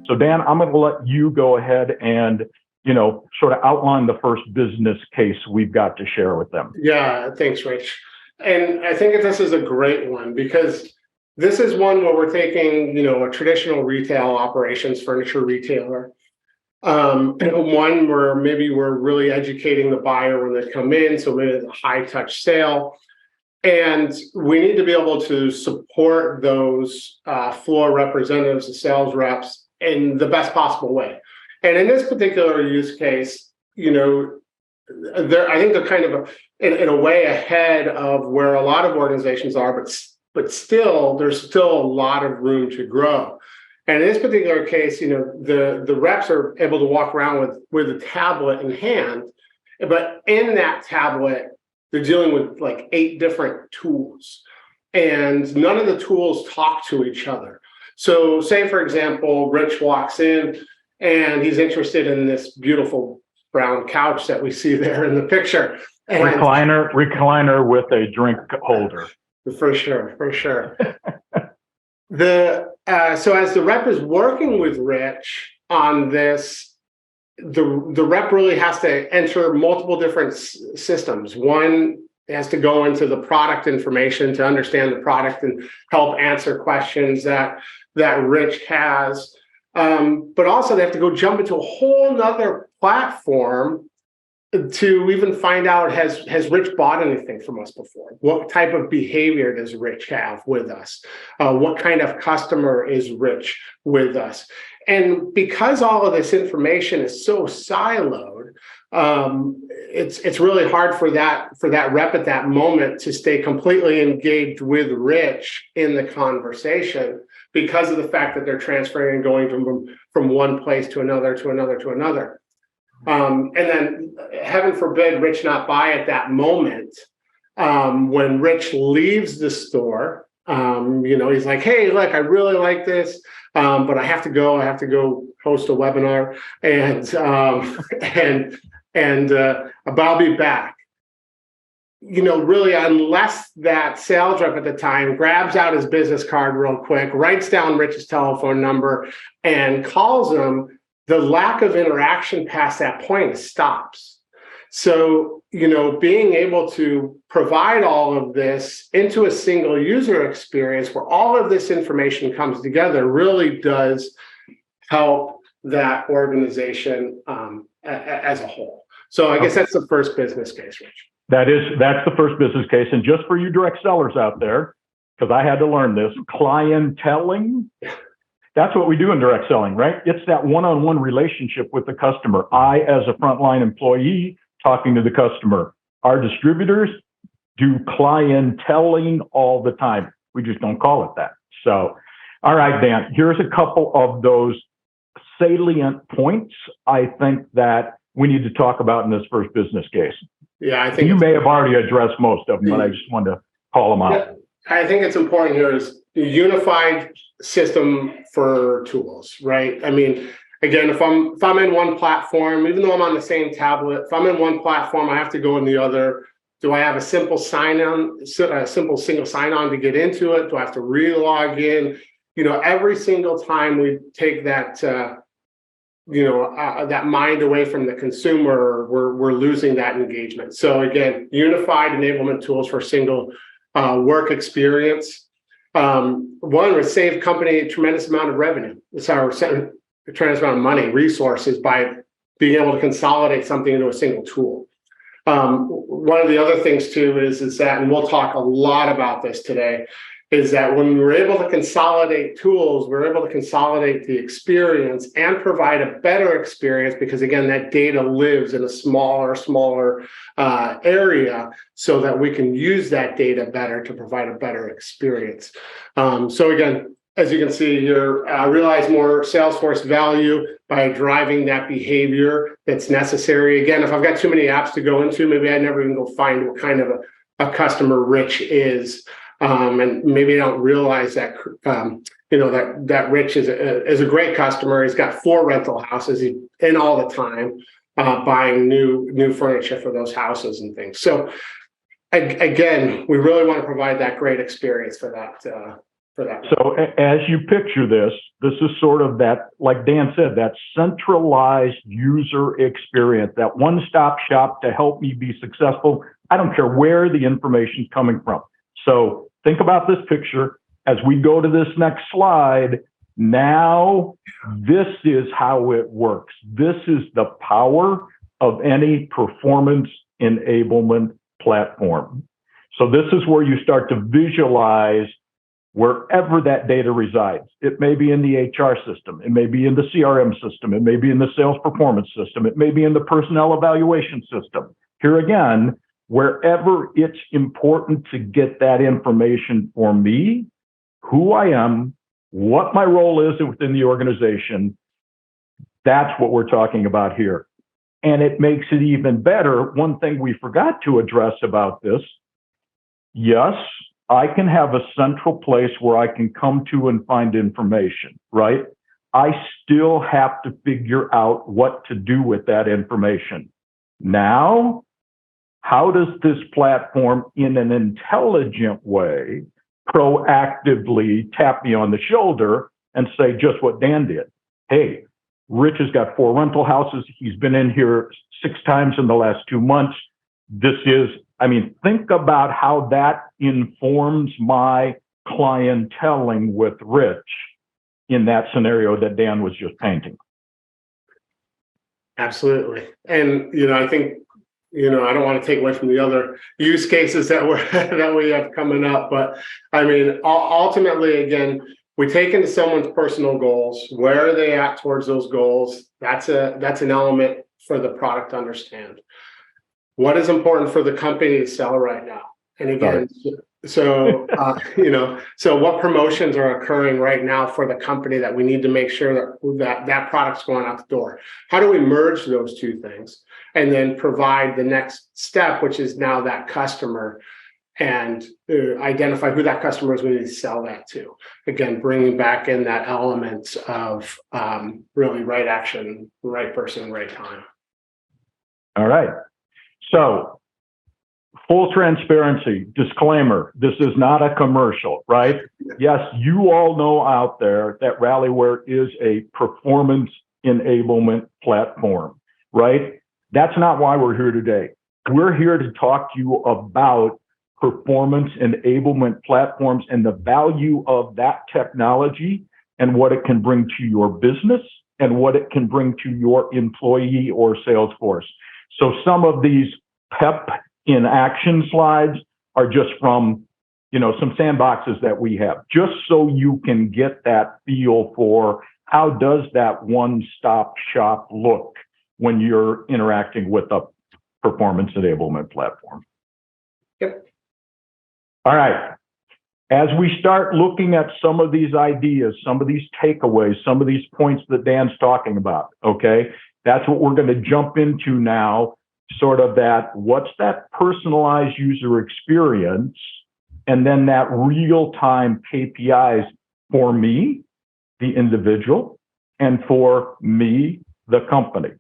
So Dan, I'm going to let you go ahead and, sort of outline the first business case we've got to share with them. Yeah, thanks, Rich. And I think this is a great one because this is one where we're taking, a traditional retail operations, furniture retailer, one where maybe we're really educating the buyer when they come in. So maybe it's a high touch sale. And we need to be able to support those floor representatives, the sales reps, in the best possible way. And in this particular use case, I think they're kind of in a way ahead of where a lot of organizations are, but still, there's still a lot of room to grow. And in this particular case, the reps are able to walk around with a tablet in hand, but in that tablet, they're dealing with like 8 different tools, and none of the tools talk to each other. So say, for example, Rich walks in and he's interested in this beautiful brown couch that we see there in the picture. And recliner with a drink holder. For sure. So as the rep is working with Rich on this, the rep really has to enter multiple different systems. One has to go into the product information to understand the product and help answer questions that Rich has. But also they have to go jump into a whole nother platform to even find out, has Rich bought anything from us before? What type of behavior does Rich have with us? What kind of customer is Rich with us? And because all of this information is so siloed, it's really hard for that rep at that moment to stay completely engaged with Rich in the conversation, because of the fact that they're transferring and going from one place to another. And then, heaven forbid, Rich not buy at that moment. When Rich leaves the store, he's like, "Hey, look, I really like this, but I have to go. I have to go host a webinar, but I'll be back." Really, unless that sales rep at the time grabs out his business card real quick, writes down Rich's telephone number, and calls him, the lack of interaction past that point stops. So, being able to provide all of this into a single user experience where all of this information comes together really does help that organization as a whole. So I guess that's the first business case, Rich. That's the first business case. And just for you direct sellers out there, because I had to learn this, clienteling, that's what we do in direct selling, right? It's that one-on-one relationship with the customer. I, as a frontline employee, talking to the customer. Our distributors do clienteling all the time. We just don't call it that. So, all right, Dan, here's a couple of those salient points I think that we need to talk about in this first business case. Yeah, I think you may have already addressed most of them, but I just wanted to call them out. I think it's important here is a unified system for tools, right? I mean, again, if I'm in one platform, even though I'm on the same tablet, if I'm in one platform, I have to go in the other. Do I have a simple sign-on, a simple single sign-on to get into it? Do I have to re-log in? Every single time we take that that mind away from the consumer, we're losing that engagement. So again, unified enablement tools for single work experience. One would save company a tremendous amount of revenue. It's our tremendous amount of money, resources, by being able to consolidate something into a single tool. One of the other things too is that, and we'll talk a lot about this today, is that when we're able to consolidate tools, we're able to consolidate the experience and provide a better experience, because again, that data lives in a smaller area, so that we can use that data better to provide a better experience. So again, as you can see here, realize more Salesforce value by driving that behavior that's necessary. Again, if I've got too many apps to go into, maybe I never even go find what kind of a customer Rich is. And maybe I don't realize that that Rich is a great customer. He's got 4 rental houses. He's in all the time, buying new furniture for those houses and things. So again, we really want to provide that great experience for for that. So as you picture this, this is sort of that, like Dan said, that centralized user experience, that one-stop shop to help me be successful. I don't care where the information's coming from. So think about this picture as we go to this next slide. Now, this is how it works. This is the power of any performance enablement platform. So this is where you start to visualize wherever that data resides. It may be in the HR system. It may be in the CRM system. It may be in the sales performance system. It may be in the personnel evaluation system. Here again, wherever it's important to get that information for me, who I am, what my role is within the organization, that's what we're talking about here. And it makes it even better. One thing we forgot to address about this, yes, I can have a central place where I can come to and find information, right? I still have to figure out what to do with that information. Now, how does this platform, in an intelligent way, proactively tap me on the shoulder and say just what Dan did? Hey, Rich has got 4 rental houses. He's been in here 6 times in the last 2 months. Think about how that informs my clienteling with Rich in that scenario that Dan was just painting. Absolutely. And, I think, I don't want to take away from the other use cases that we have coming up, but ultimately, again, we take into someone's personal goals. Where are they at towards those goals? That's an element for the product to understand. What is important for the company to sell right now? And again, so what promotions are occurring right now for the company that we need to make sure that product's going out the door? How do we merge those two things and then provide the next step, which is now that customer, and identify who that customer is we need to sell that to? Again, bringing back in that element of really right action, right person, right time. All right. So, full transparency, disclaimer, this is not a commercial, right? Yes, you all know out there that Rallyware is a performance enablement platform, right? That's not why we're here today. We're here to talk to you about performance enablement platforms and the value of that technology and what it can bring to your business and what it can bring to your employee or sales force. So some of these PEP in action slides are just from, some sandboxes that we have, just so you can get that feel for how does that one-stop shop look when you're interacting with a performance enablement platform. Yep. All right. As we start looking at some of these ideas, some of these takeaways, some of these points that Dan's talking about, okay, that's what we're going to jump into now, sort of what's that personalized user experience, and then that real-time KPIs for me, the individual, and for me, the company.